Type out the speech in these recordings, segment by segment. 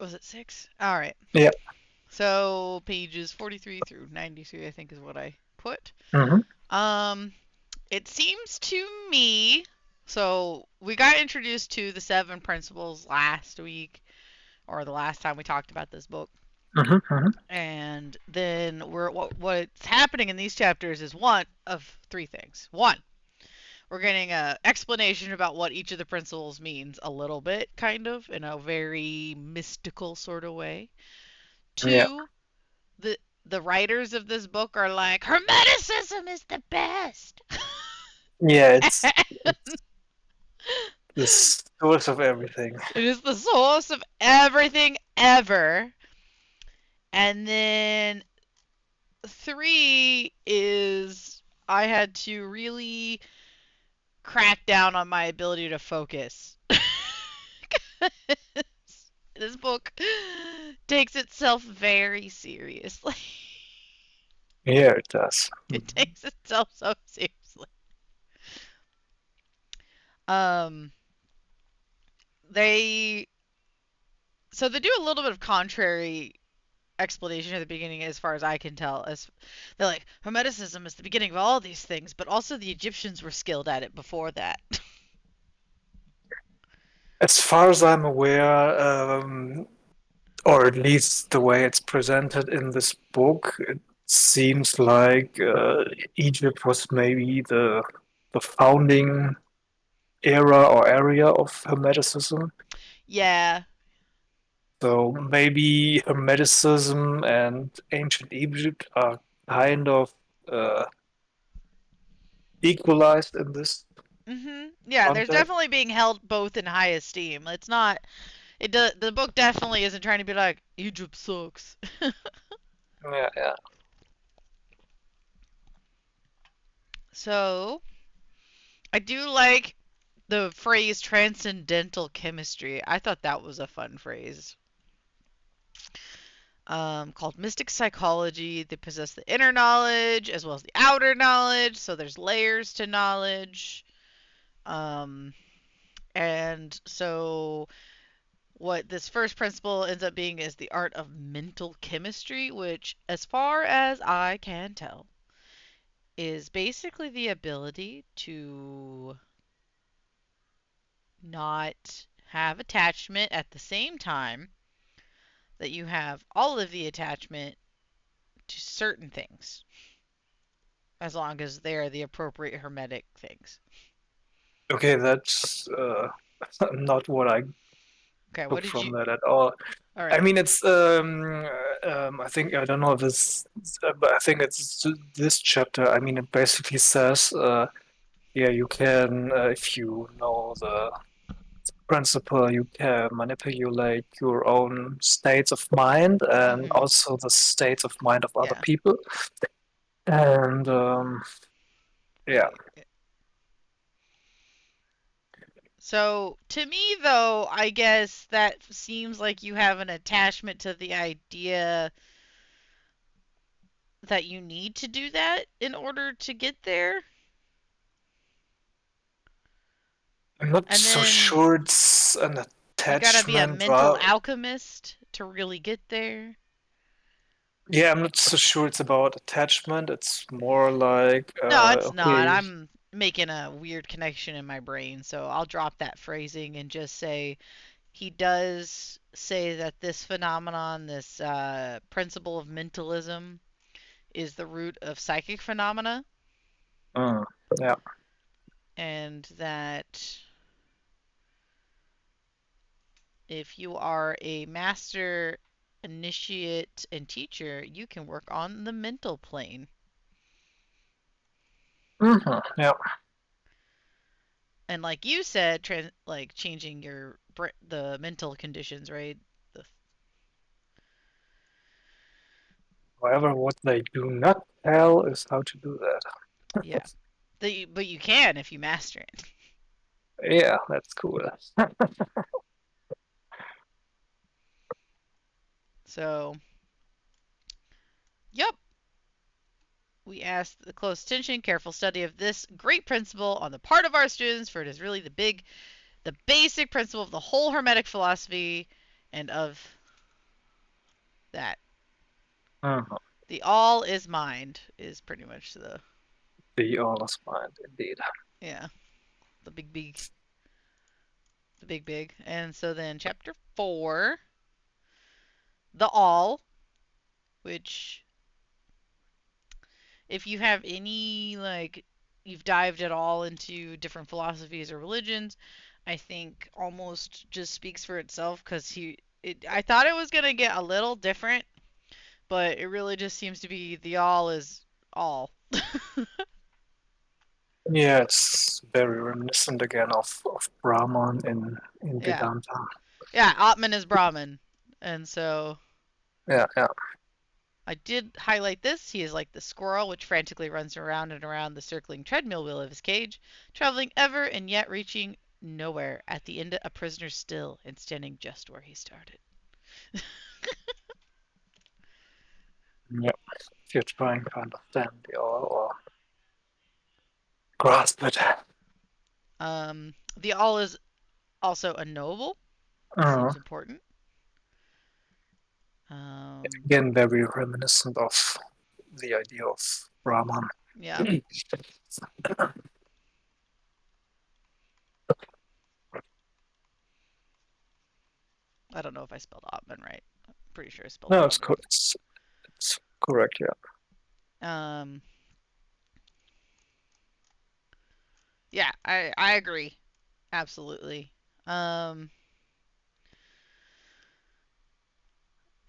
Was it 6? All right. Yeah. So pages 43 through 93, I think, is what I put. Mm-hmm. Um, it seems to me. So we got introduced to the 7 principles last week, or the last time we talked about this book. Mm-hmm. Mm-hmm. And then what's happening in these chapters is one of 3 things. One, we're getting a explanation about what each of the principles means a little bit, kind of, in a very mystical sort of way. Yeah. Two, the the writers of this book are like, Hermeticism is the best. Yeah, it's the source of everything. It is the source of everything ever. And then 3 is I had to really crack down on my ability to focus. This book takes itself very seriously. Yeah, it does. It takes itself so seriously. Um, they they do a little bit of contrary explanation at the beginning, as far as I can tell. As they're like, Hermeticism is the beginning of all these things, but also the Egyptians were skilled at it before that. As far as I'm aware, or at least the way it's presented in this book, it seems like Egypt was maybe the founding era or area of Hermeticism. Yeah. So maybe Hermeticism and ancient Egypt are kind of uh, equalized in this Yeah, there's context. definitely being held both in high esteem. It's not. The book definitely isn't trying to be like Egypt sucks. Yeah, yeah. So I do like the phrase transcendental chemistry. I thought that was a fun phrase. Called mystic psychology. They possess the inner knowledge as well as the outer knowledge. So there's layers to knowledge. Um, and so what this first principle ends up being is the art of mental chemistry, which, as far as I can tell, is basically the ability to not have attachment at the same time that you have all of the attachment to certain things, as long as they're the appropriate hermetic things. Okay, that's not what I Okay, what took did you? from that at all. All I right. mean, it's I think I don't know if this, but I think it's this chapter. I mean, it basically says, yeah, you can if you know the principle, you can manipulate your own states of mind and Mhm. also the states of mind of other Yeah. people. And yeah, So to me, though, I guess that seems like you have an attachment to the idea that you need to do that in order to get there. I'm not And so then sure it's an you gotta be a attachment. mental alchemist to really get there. Yeah, I'm not so sure it's about attachment. It's more like, No, it's not. okay, I'm making a weird connection in my brain, so I'll drop that phrasing and just say he does say that this phenomenon, this principle of mentalism, is the root of psychic phenomena, mm, yeah. and that if you are a master initiate and teacher, you can work on the mental plane. Yeah. And like you said, like changing the mental conditions, right? The, However, what they do not tell is how to do that. yeah, but you can if you master it. Yeah, that's cool. So, yep, we ask the close attention, careful study of this great principle on the part of our students, for it is really the basic principle of the whole Hermetic philosophy and of That Uh-huh. the all is mind is pretty much The all is mind, indeed. yeah, the big. And so then chapter 4, the all, which if you have any like you've dived at all into different philosophies or religions, I think almost just speaks for itself because I thought it was gonna get a little different, but it really just seems to be the all is all. Yeah, it's very reminiscent again of Brahman in Yeah, Vedanta. yeah. Atman is Brahman, and so Yeah, yeah. I did highlight this. He is like the squirrel which frantically runs around and around the circling treadmill wheel of his cage, traveling ever and yet reaching nowhere. At the end, a prisoner still and standing just where he started. Yeah. If you're trying to understand the all or grasp it. The all is also a noble. Uh, Seems important. Um, Again, very reminiscent of the idea of Brahman. yeah, I don't know if I spelled Atman right. I'm pretty sure I spelled No, Brahman. it's correct, yeah. Um, yeah, I agree. Absolutely. Um,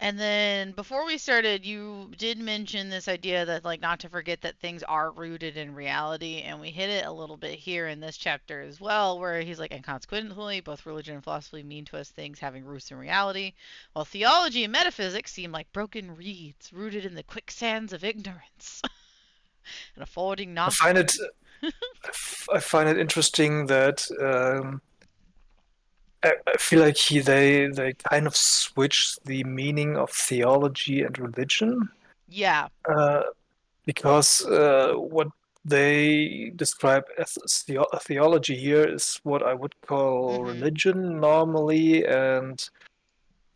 And then before we started, you did mention this idea that like not to forget that things are rooted in reality, and we hit it a little bit here in this chapter as well, where he's like, and consequently, both religion and philosophy mean to us things having roots in reality, while theology and metaphysics seem like broken reeds rooted in the quicksands of ignorance and affording I not. find it I find it interesting that I feel like they kind of switch the meaning of theology and religion Yeah. uh, because what they describe as theology here is what I would call Mhm. religion normally, and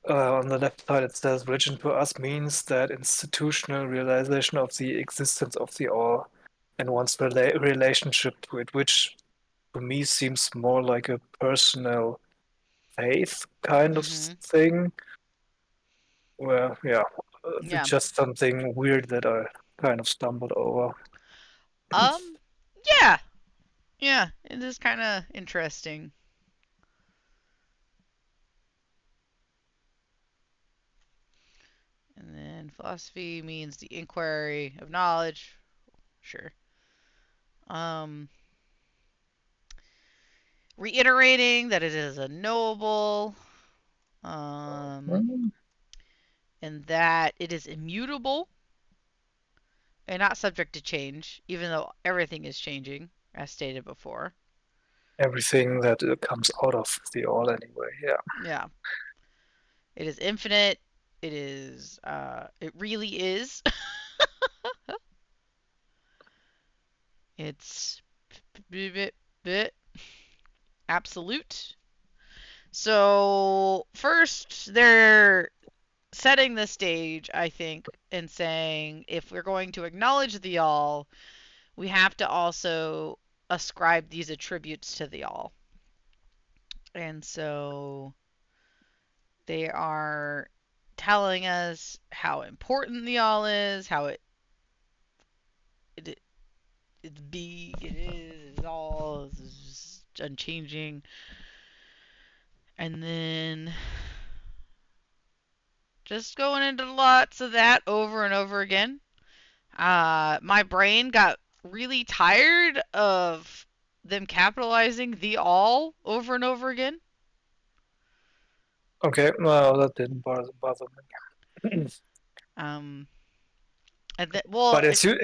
on the left side it says religion to us means that institutional realization of the existence of the all and one's relationship to it, which to me seems more like a personal faith kind of Mhm. thing. Well, yeah, it's Yeah. just something weird that I kind of stumbled over. Um. Yeah. Yeah. It is kind of interesting. And then philosophy means the inquiry of knowledge. Sure. Um, Reiterating that it is a knowable, um, Mm, and that it is immutable and not subject to change, even though everything is changing, as stated before. Everything that comes out of the all, anyway. Yeah, Yeah. It is infinite. It is, it really is. It's absolute. So, first, they're setting the stage, I think, and saying if we're going to acknowledge the all, we have to also ascribe these attributes to the all. And so they are telling us how important the all is, how it it's big, it is all it's unchanging, and then just going into lots of that over and over again. My brain got really tired of them capitalizing the all over and over again. okay, well, that didn't bother me. Um, well, But as you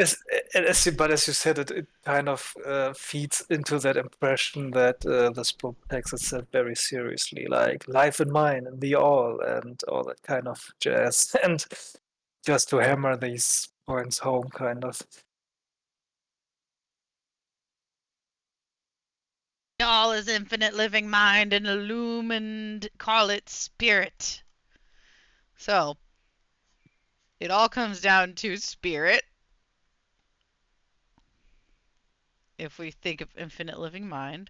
said, it kind of feeds into that impression that this book takes itself very seriously, like life and mine and the all and all that kind of jazz. And just to hammer these points home, kind of. all is infinite living mind and illumined, call it spirit. So, It all comes down to spirit, if we think of infinite living mind.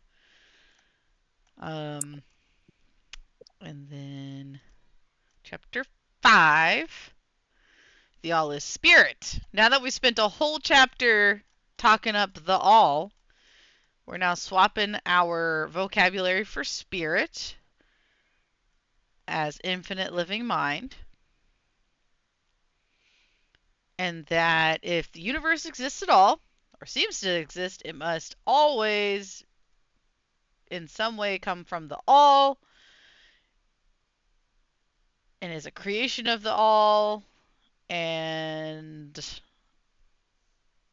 Um, and then chapter 5, the all is spirit. Now that we spent a whole chapter talking up the all, we're now swapping our vocabulary for spirit as infinite living mind. And that if the universe exists at all, or seems to exist, it must always, in some way, come from the all and is a creation of the all and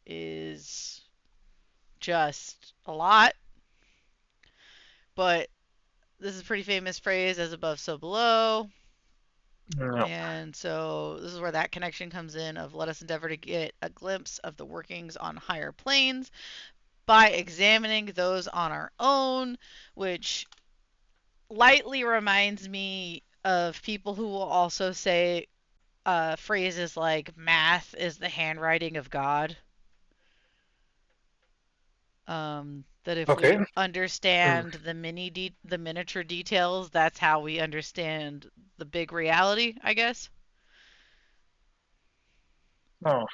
is just a lot. But this is a pretty famous phrase, as above, so below. Yeah. And so this is where that connection comes in of let us endeavor to get a glimpse of the workings on higher planes by examining those on our own, which lightly reminds me of people who will also say phrases like math is the handwriting of God. That if we Okay. Mm. understand the miniature details, that's how we understand the big reality, I guess. Oh,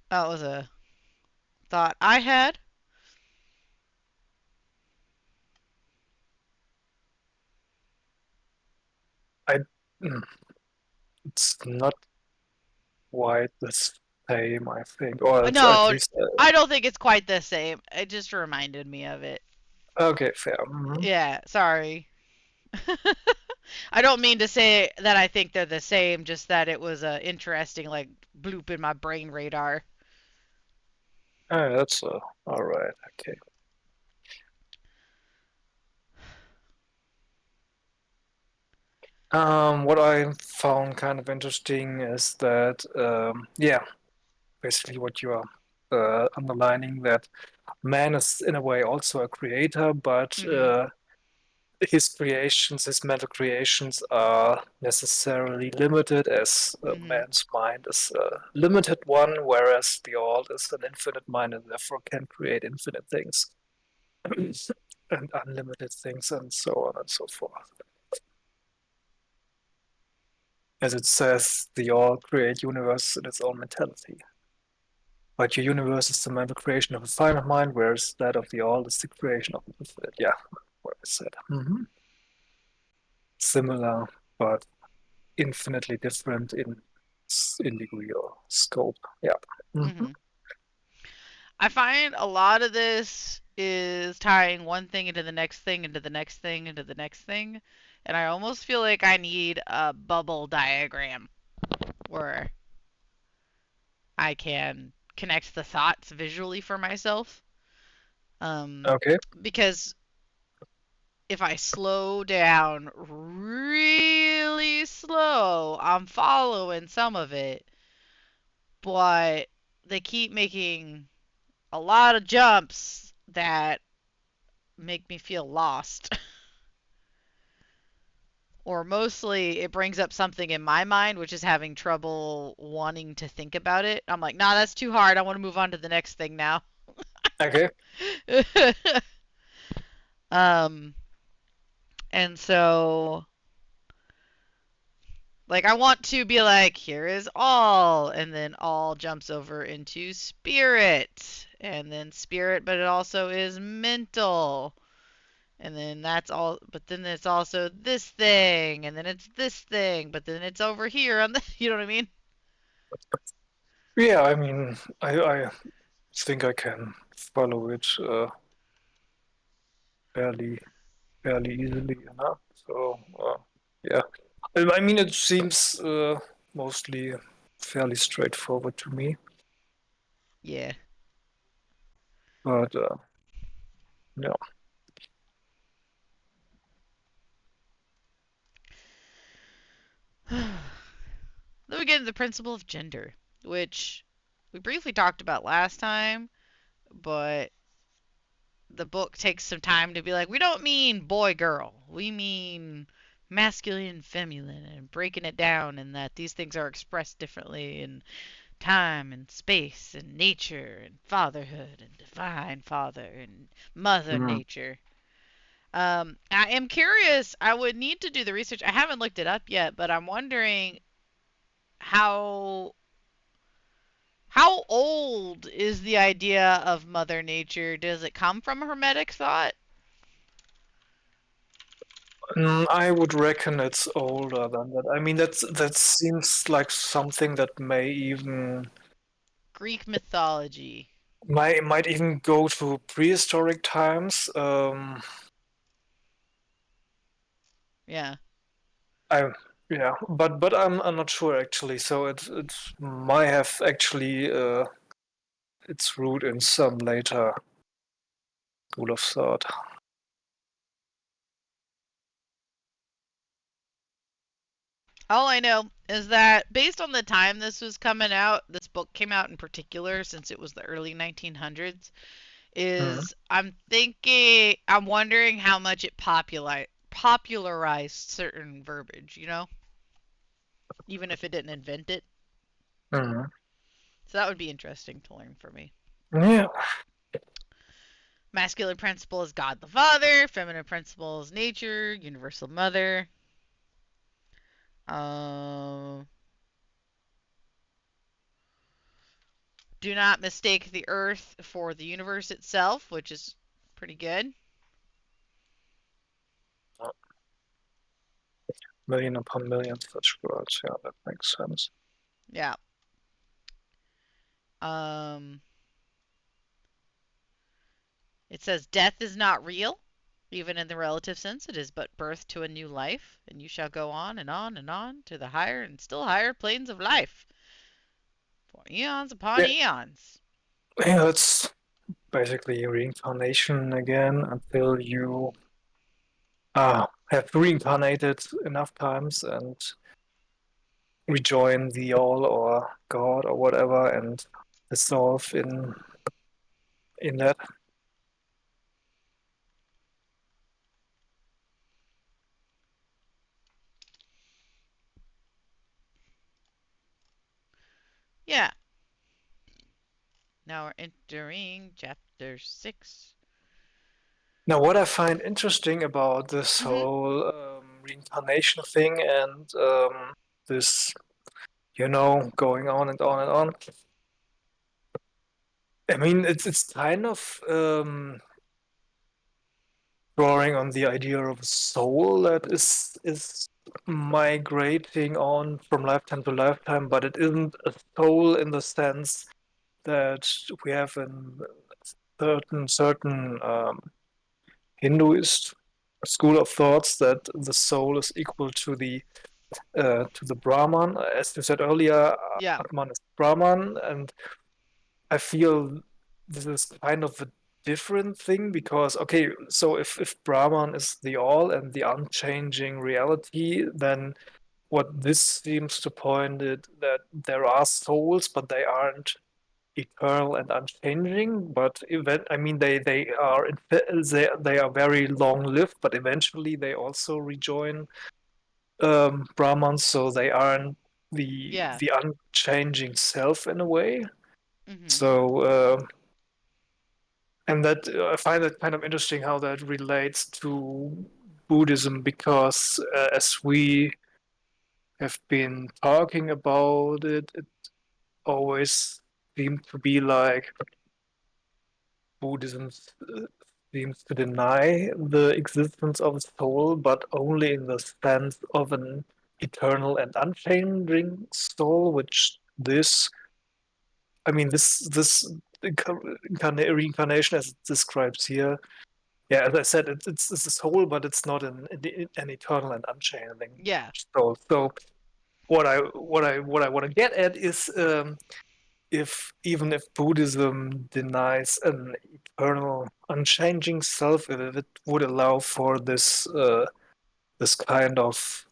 That was a thought I had. I. mm, It's not quite the same, I think, or at No, least. I don't think it's quite the same. It just reminded me of it. Okay, fair. Mhm. Yeah, sorry. I don't mean to say that I think they're the same, just that it was a interesting like bloop in my brain radar. That's all right. Okay. What I found kind of interesting is that, yeah, basically what you are underlining that man is in a way also a creator, but Mhm. his creations, his mental creations are necessarily limited as Mhm. man's mind is a limited one, whereas the all is an infinite mind and therefore can create infinite things and unlimited things and so on and so forth. As it says, the all create universe in its own mentality. But your universe is the mental creation of a finite mind, whereas that of the all is the creation of an infinite. Yeah, what I said. Similar, but infinitely different in degree or scope. Yeah. Mhm. I find a lot of this is tying one thing into the next thing, into the next thing, into the next thing. And I almost feel like I need a bubble diagram where I can connect the thoughts visually for myself. Um, Okay. because if I slow down really slow, I'm following some of it, but they keep making a lot of jumps that make me feel lost. Or mostly it brings up something in my mind which is having trouble wanting to think about it. I'm like, nah, that's too hard. I want to move on to the next thing now. Okay. um, and so like I want to be like, here is all, and then all jumps over into spirit, and then spirit, but it also is mental. And then that's all, but then it's also this thing, and then it's this thing, but then it's over here on the, you know what I mean? Yeah, I mean, I think I can follow it fairly fairly easily enough. So yeah, I mean, it seems mostly fairly straightforward to me. Yeah. But yeah. Then we get into the principle of gender, which we briefly talked about last time, but the book takes some time to be like, we don't mean boy girl. We mean masculine and feminine and breaking it down, and that these things are expressed differently in time and space and nature and fatherhood and divine father and mother Mm. nature. I am curious. I would need to do the research. I haven't looked it up yet, but I'm wondering how how old is the idea of mother nature? Does it come from Hermetic thought? I would reckon it's older than that. I mean, that seems like something that may even Greek mythology. might even go to prehistoric times. Yeah. I yeah, but I'm not sure actually. So it might have actually its root in some later school of thought. All I know is that based on the time this was coming out, this book came out in particular since it was the early 1900s, Mm. is I'm wondering how much it popularized certain verbiage, even if it didn't invent it. Mm. So that would be interesting to learn for me. Yeah. Masculine principle is God the Father, feminine principle is nature, universal mother. Um, do not mistake the earth for the universe itself, which is pretty good. Million upon million such words. Yeah, that makes sense. Yeah. Um, it says death is not real, even in the relative sense. It is but birth to a new life, and you shall go on and on and on to the higher and still higher planes of life for eons upon Yeah, eons. yeah, it's basically reincarnation again until you have reincarnated enough times and rejoin the all or God or whatever and dissolve in that. Yeah. Now we're entering chapter 6. Now, what I find interesting about this Mm-hmm. whole reincarnation thing and this, going on and on and on. I mean, it's kind of drawing on the idea of a soul that is migrating on from lifetime to lifetime, but it isn't a soul in the sense that we have in certain Hinduist school of thoughts that the soul is equal to the Brahman. As you said earlier, Yeah. Atman is Brahman, and I feel this is kind of a different thing because okay, so if Brahman is the all and the unchanging reality, then what this seems to point it that there are souls, but they aren't eternal and unchanging. But I mean, they are very long lived, but eventually they also rejoin Brahmans, so they aren't Yeah. the unchanging self in a way. Mm-hmm. So and that I find it kind of interesting how that relates to Buddhism because as we have been talking about it, it always seemed to be like Buddhism seems to deny the existence of a soul, but only in the sense of an eternal and unchanging soul, which I mean, reincarnation as it describes here. Yeah, as I said, it's a soul, but it's not an eternal and unchanging Yeah. soul. So what I want to get at is if even if Buddhism denies an eternal, unchanging self, if it would allow for this kind of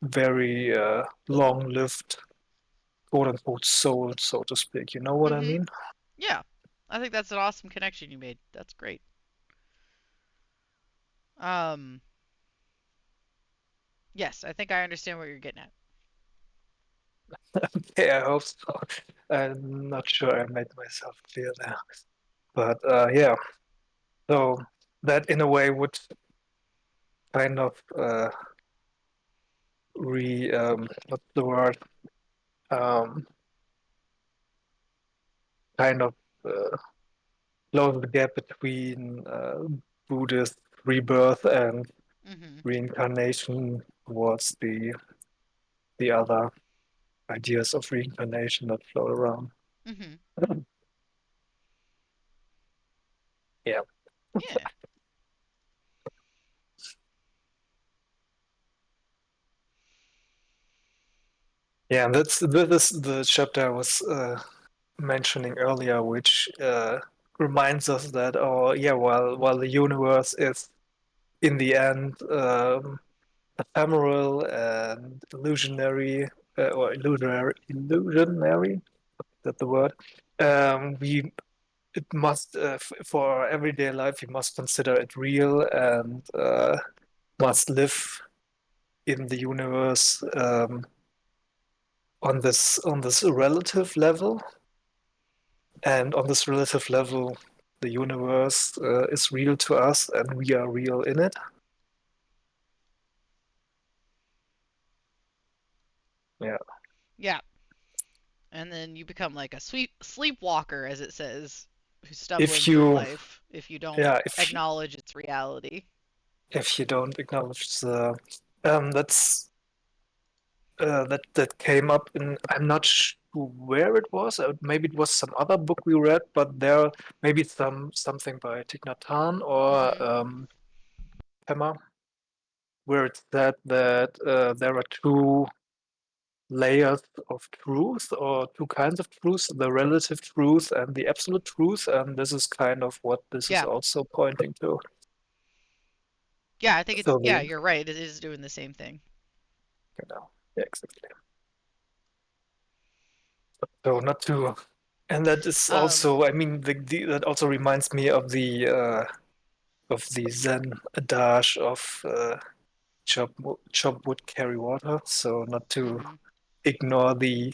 very long-lived quote unquote soul, so to speak. You know what I Mm-hmm. mean? Yeah. I think that's an awesome connection you made. That's great. Um, Yes, I think I understand what you're getting at. Okay, I hope so. I'm not sure I made myself clear there. But yeah, so that in a way would kind of what's the word? Um, kind of uh, close the gap between Buddhist rebirth and Mhm. reincarnation towards the other ideas of reincarnation that float around. Mhm. Yeah. Yeah. Yeah, and this is the chapter I was mentioning earlier, which reminds us that, oh yeah, while the universe is in the end ephemeral and illusionary, or illusionary, is that the word? We it must for our everyday life, we must consider it real and must live in the universe on this relative level. And on this relative level, the universe is real to us and we are real in it. Yeah. Yeah. And then you become like a sweet sleepwalker, as it says, who's stumbling If through you, life if you don't yeah, acknowledge its reality. if you don't acknowledge the, that's that came up in, I'm not sure where it was. Maybe it was some other book we read, but there maybe something by Thich Nhat Hanh or Mhm. Pema, where it said that there are two layers of truth or two kinds of truth, the relative truth and the absolute truth, and this is kind of what this is Yeah. also pointing to. Yeah, I think it's So yeah, the, you're right. It is doing the same thing. you know, yeah, exactly. So not to, and that is Um also, I mean, that also reminds me of the Zen adage of chop wood, carry water. So not to mhm. ignore the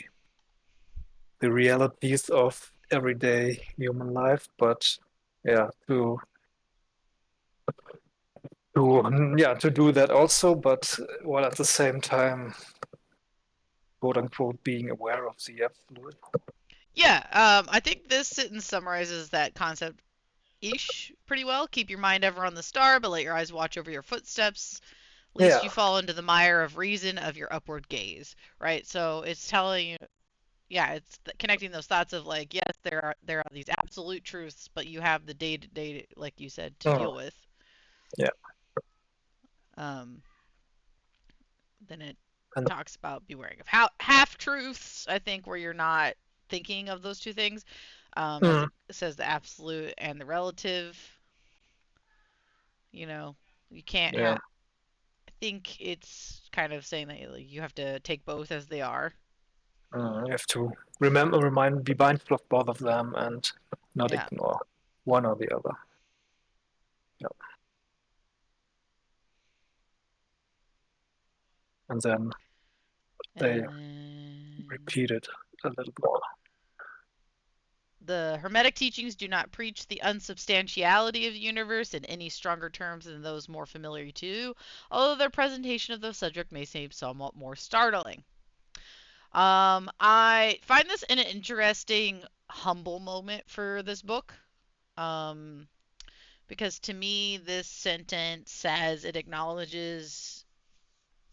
realities of everyday human life, but yeah, to do that also, but while at the same time, quote unquote, being aware of the absolute. Yeah, I think this sentence summarizes that concept ish pretty well. Keep your mind ever on the star, but let your eyes watch over your footsteps, lest Yeah. you fall into the mire of reason of your upward gaze. Right? So it's telling you, yeah, it's connecting those thoughts of like, yes, there are these absolute truths, but you have the day to day, like you said, to Mm, deal with. yeah. Um, then it And talks about bewaring of half truths. I think where you're not thinking of those two things, as mm, it says the absolute and the relative. You know, you can't yeah. have. I think it's kind of saying that like, you have to take both as they are. You have to remind, be mindful of both of them and not Yeah. ignore one or the other. Yeah. And then they And then repeat it a little more. the Hermetic teachings do not preach the unsubstantiality of the universe in any stronger terms than those more familiar to you, although their presentation of the subject may seem somewhat more startling. I find this an interesting, humble moment for this book. Um, because to me, this sentence says it acknowledges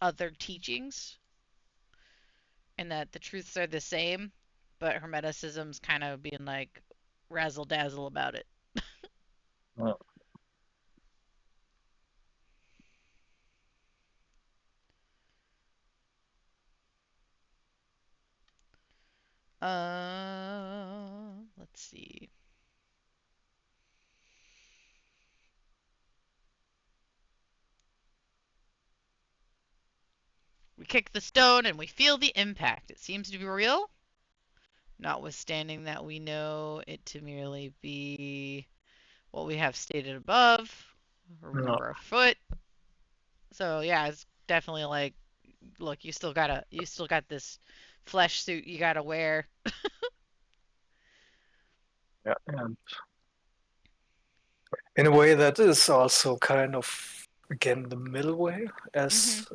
other teachings and that the truths are the same, but Hermeticism's kind of being like razzle dazzle about it. Mm, Let's see. We kick the stone and we feel the impact. It seems to be real, notwithstanding that we know it to merely be what we have stated above. no, Remember our foot. So yeah, it's definitely like, look, you still got this flesh suit you gotta wear. Yeah, and in a way that is also kind of again the middle way, Mhm. as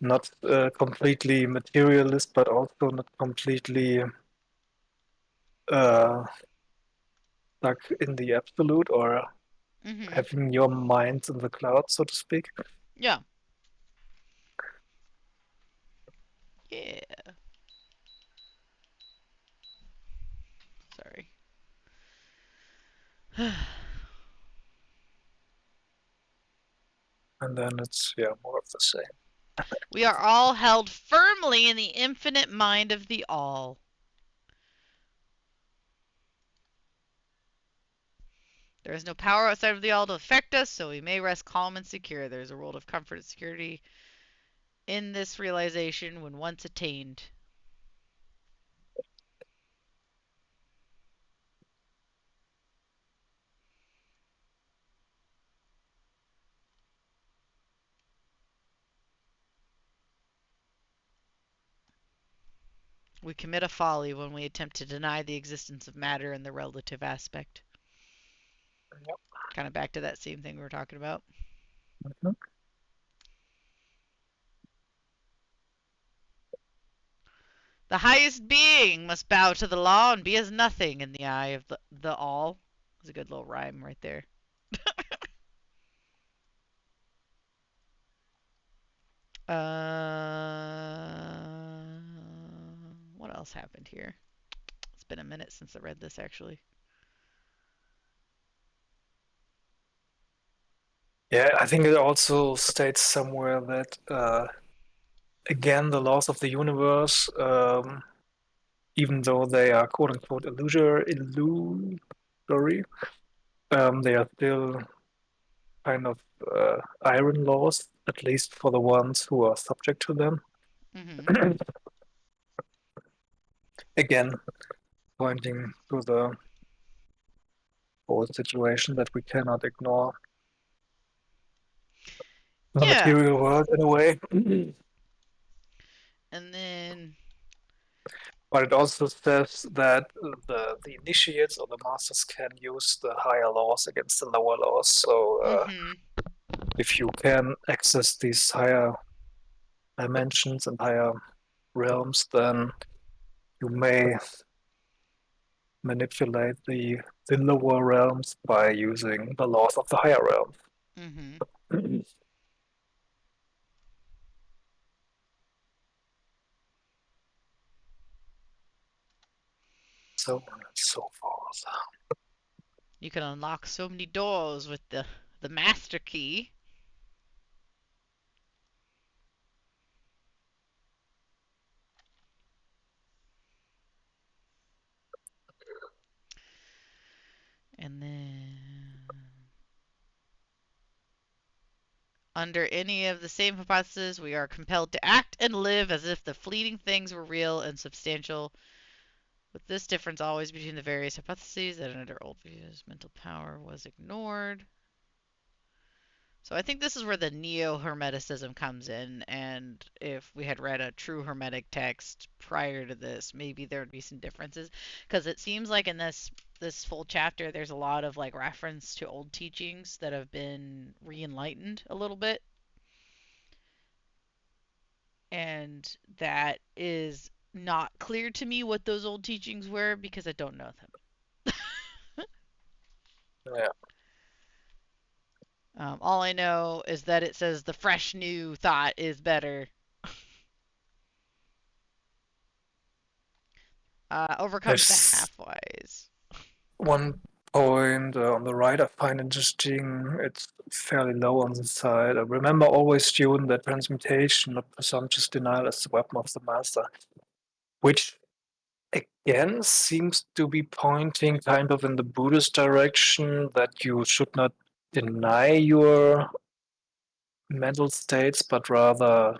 not completely materialist, but also not completely uh, stuck in the absolute or Mhm. having your mind in the cloud, so to speak. Yeah. Yeah. Sorry. And then it's yeah more of the same. We are all held firmly in the infinite mind of the all. There is no power outside of the all to affect us, so we may rest calm and secure. There is a world of comfort and security in this realization when once attained. We commit a folly when we attempt to deny the existence of matter in the relative aspect. Yep. Kind of back to that same thing we were talking about. Mhm. The highest being must bow to the law and be as nothing in the eye of the all. That's a good little rhyme right there. Uh, what else happened here? It's been a minute since I read this actually. Yeah, I think it also states somewhere that again the laws of the universe, even though they are quote unquote illusory, they are still kind of iron laws, at least for the ones who are subject to them. Mhm. Again, pointing to the whole situation that we cannot ignore the Yeah. material world in a way. And then But it also says that the initiates or the masters can use the higher laws against the lower laws. So mhm. if you can access these higher dimensions and higher realms, then you may manipulate the lower realms by using the laws of the higher realms. Mhm. So on and so forth. You can unlock so many doors with the master key. And then under any of the same hypotheses, we are compelled to act and live as if the fleeting things were real and substantial, with this difference always between the various hypotheses that under old views mental power was ignored. So I think this is where the Neo-Hermeticism comes in, and if we had read a true Hermetic text prior to this, maybe there would be some differences, because it seems like in this full chapter, there's a lot of like reference to old teachings that have been re-enlightened a little bit, and that is not clear to me what those old teachings were because I don't know them. Yeah. All I know is that it says the fresh new thought is better. Overcomes the There's half-wise. one point on the right I find interesting. It's fairly low on the side. I remember always tune that transmutation, not presumptuous denial, is the weapon of the master, which again seems to be pointing kind of in the Buddhist direction that you should not deny your mental states, but rather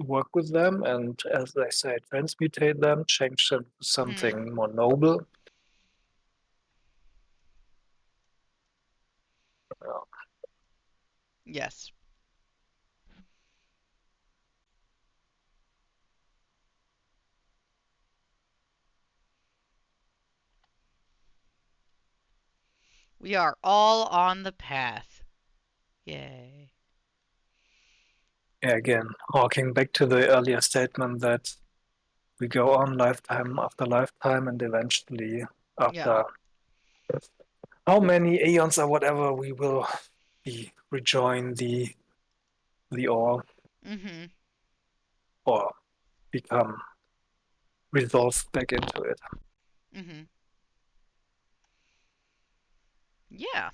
work with them and, as they say, transmutate them, change them to Hmm. something more noble. Uh, Yes. We are all on the path. Yay. Yeah, again, harking back to the earlier statement that we go on lifetime after lifetime, and eventually, Yeah. after how many aeons or whatever, we will be rejoin the all Mhm. or become resolved back into it. Mhm. Yeah.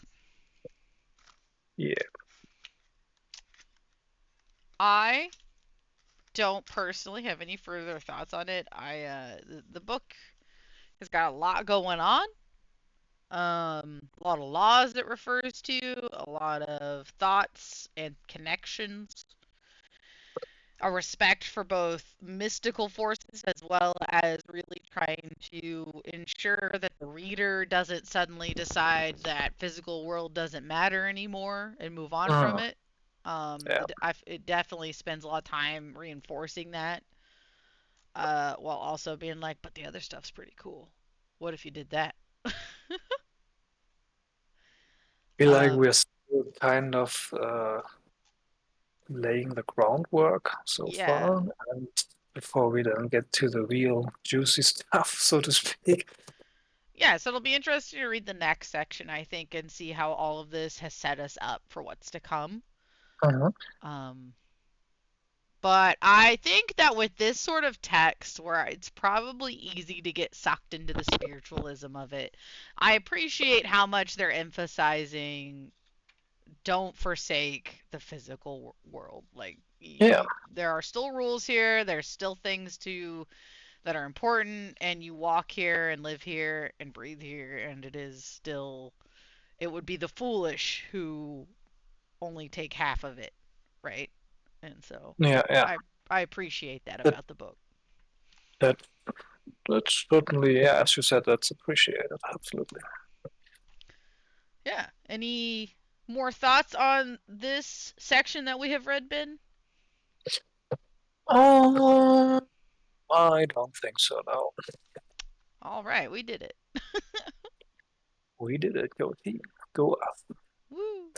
Yeah. I don't personally have any further thoughts on it. The book has got a lot going on. A lot of laws it refers to, a lot of thoughts and connections, a respect for both mystical forces as well as really trying to ensure that the reader doesn't suddenly decide that physical world doesn't matter anymore and move on from Mm, it. yeah. It definitely spends a lot of time reinforcing that, while also being like, but the other stuff's pretty cool. What if you did that? Feel like um, we're still kind of laying the groundwork so yeah, far, and before we then get to the real juicy stuff, so to speak. yeah. So it'll be interesting to read the next section, I think, and see how all of this has set us up for what's to come. Uh-huh. Um, but I think that with this sort of text, where it's probably easy to get sucked into the spiritualism of it, I appreciate how much they're emphasizing don't forsake the physical world. Like, Yeah, there are still rules here. There's still things to that are important, and you walk here and live here and breathe here, and it is still. It would be the foolish who only take half of it, right? And so yeah, yeah. I appreciate that That about the book. that that's certainly, yeah, as you said, that's appreciated. Absolutely. Yeah. Any more thoughts on this section that we have read, Ben? Uh, I don't think so. No, All right, we did it. we did it. Go team. Go us. Woo.